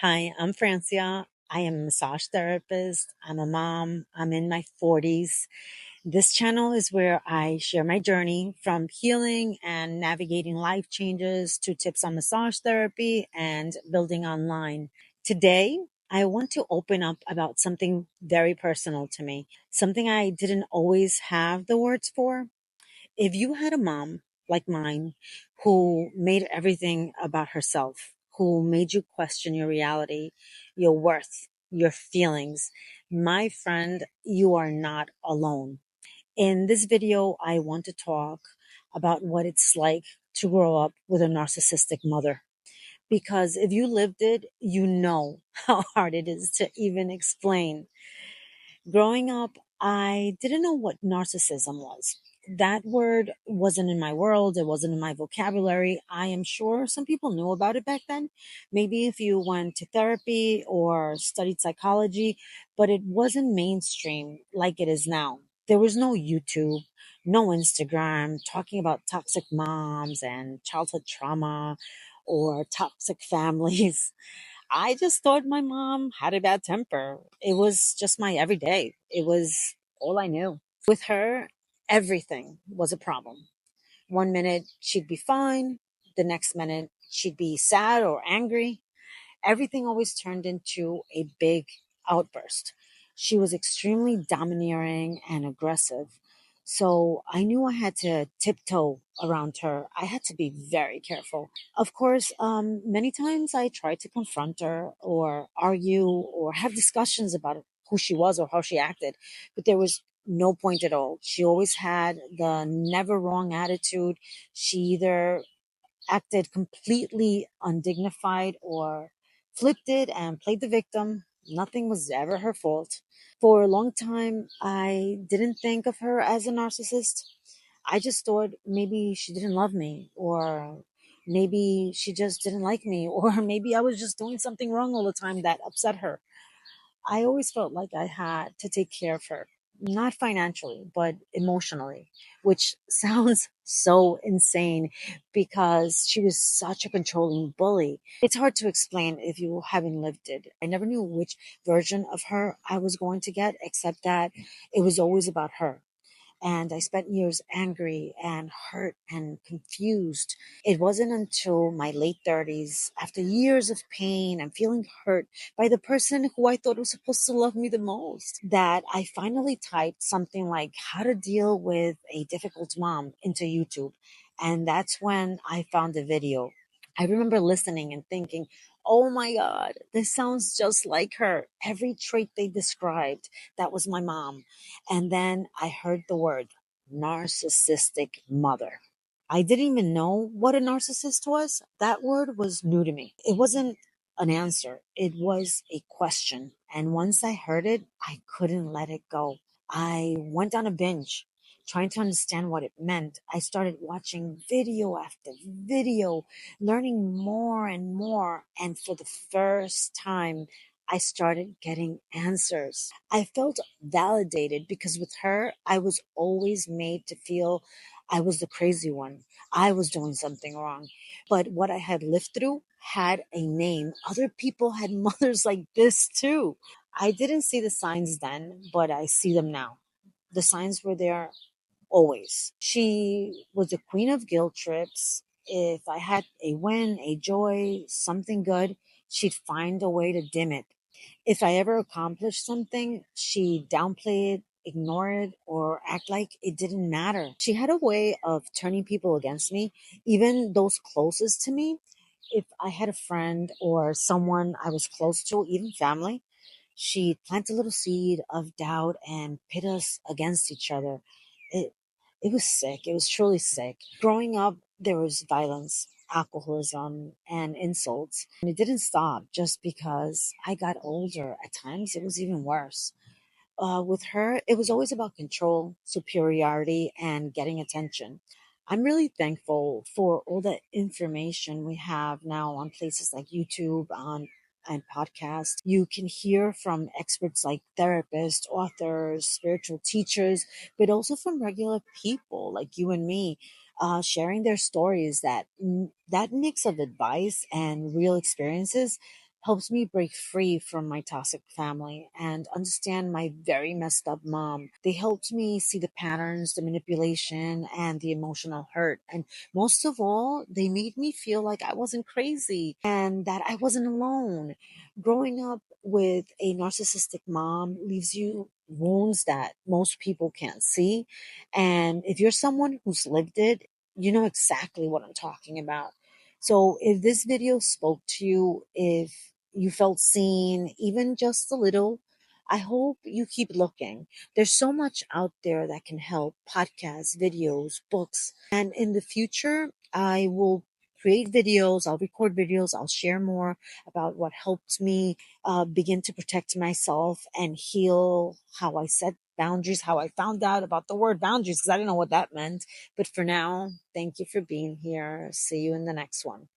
Hi, I'm Francia. I am a massage therapist. I'm a mom. I'm in my 40s. This channel is where I share my journey from healing and navigating life changes to tips on massage therapy and building online. Today, I want to open up about something very personal to me, something I didn't always have the words for. If you had a mom like mine who made everything about herself, who made you question your reality, your worth, your feelings, my friend, you are not alone. In this video, I want to talk about what it's like to grow up with a narcissistic mother. Because if you lived it, you know how hard it is to even explain. Growing up, I didn't know what narcissism was. That word wasn't in my world. It wasn't in my vocabulary. I am sure some people knew about it back then. Maybe if you went to therapy or studied psychology, but it wasn't mainstream like it is now. There was no YouTube, no Instagram talking about toxic moms and childhood trauma or toxic families. I just thought my mom had a bad temper. It was just my everyday. It was all I knew. With her, everything was a problem. One minute she'd be fine, the next minute she'd be sad or angry. Everything always turned into a big outburst. She was extremely domineering and aggressive. So I knew I had to tiptoe around her. I had to be very careful. Of course, many times I tried to confront her or argue or have discussions about who she was or how she acted, but there was no point at all. She always had the never wrong attitude. She either acted completely undignified or flipped it and played the victim. Nothing was ever her fault. For a long time, I didn't think of her as a narcissist. I just thought maybe she didn't love me, or maybe she just didn't like me, or maybe I was just doing something wrong all the time that upset her. I always felt like I had to take care of her, not financially, but emotionally, which sounds so insane because she was such a controlling bully. It's hard to explain if you haven't lived it. I never knew which version of her I was going to get, except that it was always about her. And I spent years angry and hurt and confused. It wasn't until my late 30s, after years of pain and feeling hurt by the person who I thought was supposed to love me the most, that I finally typed something like how to deal with a difficult mom into YouTube. And that's when I found a video. I remember listening and thinking, oh my God, this sounds just like her. Every trait they described, that was my mom. And then I heard the word narcissistic mother. I didn't even know what a narcissist was. That word was new to me. It wasn't an answer, it was a question. And once I heard it, I couldn't let it go. I went on a binge trying to understand what it meant. I started watching video after video, learning more and more. And for the first time, I started getting answers. I felt validated because with her, I was always made to feel I was the crazy one. I was doing something wrong. But what I had lived through had a name. Other people had mothers like this too. I didn't see the signs then, but I see them now. The signs were there always. She was the queen of guilt trips. If I had a win, a joy, something good, she'd find a way to dim it. If I ever accomplished something, she'd downplay it, ignore it, or act like it didn't matter. She had a way of turning people against me, even those closest to me. If I had a friend or someone I was close to, even family, she'd plant a little seed of doubt and pit us against each other. It it was sick. It was truly sick. Growing up, there was violence, alcoholism, and insults. And it didn't stop just because I got older. At times, it was even worse. With her, it was always about control, superiority, and getting attention. I'm really thankful for all the information we have now on places like YouTube, on and podcasts. You can hear from experts like therapists, authors, spiritual teachers, but also from regular people like you and me, sharing their stories. That mix of advice and real experiences helps me break free from my toxic family and understand my very messed up mom. They helped me see the patterns, the manipulation, and the emotional hurt. And most of all, they made me feel like I wasn't crazy and that I wasn't alone. Growing up with a narcissistic mom leaves you wounds that most people can't see. And if you're someone who's lived it, you know exactly what I'm talking about. So if this video spoke to you, if you felt seen, even just a little, I hope you keep looking. There's so much out there that can help: podcasts, videos, books. And in the future, I will create videos, I'll record videos, I'll share more about what helped me begin to protect myself and heal, how I set boundaries, how I found out about the word boundaries because I didn't know what that meant. But for now, thank you for being here. See you in the next one.